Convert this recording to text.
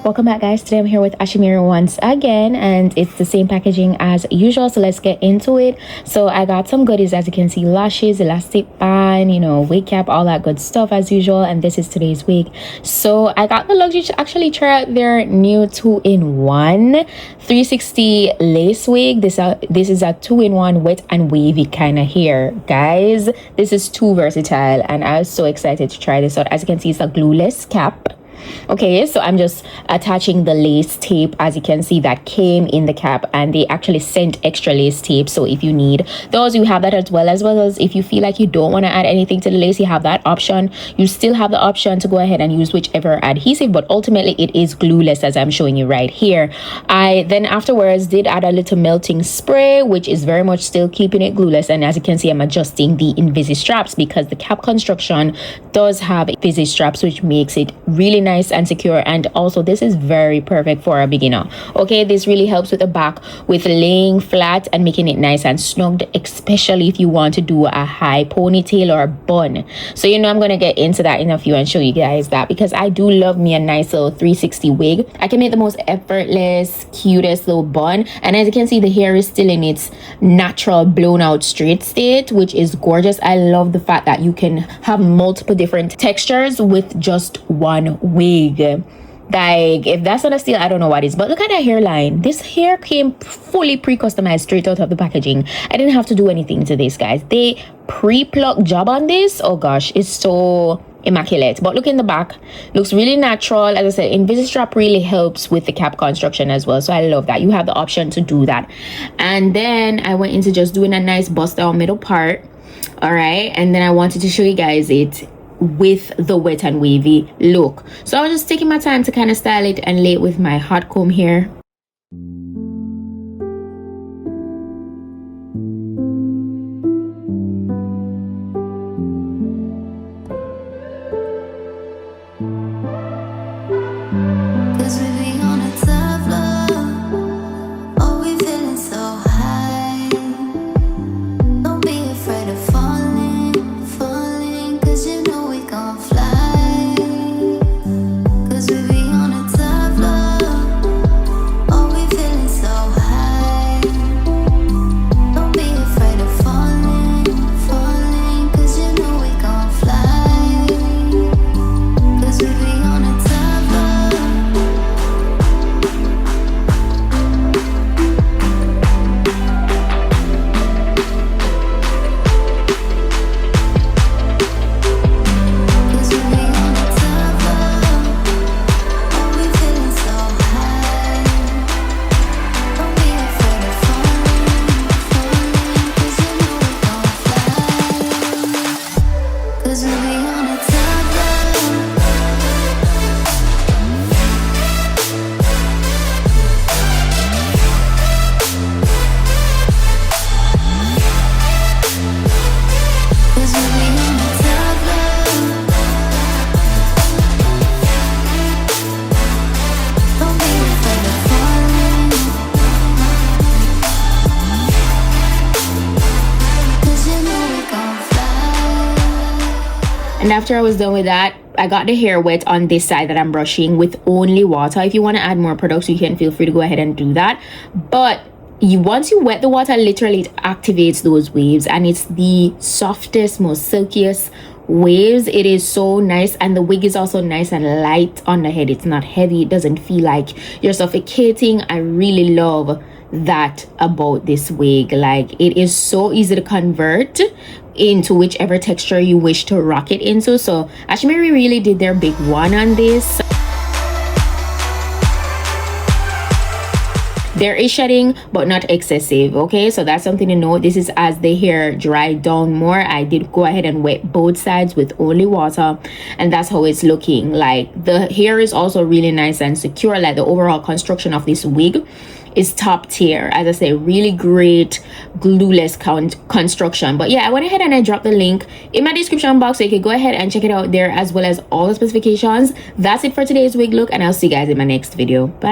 Welcome back, guys. Today I'm here with Ashimary once again, and it's the same packaging as usual, so let's get into it. So I got some goodies, as you can see: lashes, elastic band, wig cap, all that good stuff as usual. And this is today's wig. So I got the luxury to actually try out their new 2-in-1 360 lace wig. This is a 2-in-1 wet and wavy kind of hair, guys. This is too versatile, and I was so excited to try this out. As you can see, it's a glueless cap. Okay, so I'm just attaching the lace tape, as you can see, that came in the cap, and they actually sent extra lace tape. So if you need those, you have that, as well as if you feel like you don't want to add anything to the lace, you have that option. You still have the option to go ahead and use whichever adhesive, but ultimately it is glueless, as I'm showing you right here. I then afterwards did add a little melting spray, which is very much still keeping it glueless. And as you can see, I'm adjusting the Invisi-Straps because the cap construction does have Invisi-Straps, which makes it really nice and secure. And also, this is very perfect for a beginner. Okay, this really helps with the back, with laying flat and making it nice and snugged, especially if you want to do a high ponytail or a bun. So I'm going to get into that in a few and show you guys that, because I do love me a nice little 360 wig. I can make the most effortless, cutest little bun, and as you can see, the hair is still in its natural blown out straight state, which is gorgeous. I love the fact that you can have multiple different textures with just one wig. Like, if that's not a steal, I don't know what is. But look at that hairline. This hair came fully pre-customized straight out of the packaging. I didn't have to do anything to this, guys. They pre-plucked job on this. Oh gosh, it's so immaculate. But look in the back, looks really natural. As I said, Invisi-Strap really helps with the cap construction as well, so I love that you have the option to do that. And then I went into just doing a nice bust down middle part. All right, and then I wanted to show you guys it with the wet and wavy look. So I was just taking my time to kind of style it and lay it with my hot comb here. And after I was done with that, I got the hair wet on this side that I'm brushing with only water. If you want to add more products, you can feel free to go ahead and do that. But once you wet the water, literally it activates those waves, and it's the softest, most silkiest waves. It is so nice, and the wig is also nice and light on the head. It's not heavy. It doesn't feel like you're suffocating. I really love that about this wig. Like, it is so easy to convert into whichever texture you wish to rock it into. So Ashimary really did their big one on this. There is shedding, but not excessive. Okay, so that's something to note. This is as the hair dried down more. I did go ahead and wet both sides with only water, and that's how it's looking. Like, the hair is also really nice and secure. Like, the overall construction of this wig is top tier. As I say, really great glueless construction. But yeah, I went ahead and I dropped the link in my description box, so you can go ahead and check it out there, as well as all the specifications. That's it for today's wig look, and I'll see you guys in my next video. Bye.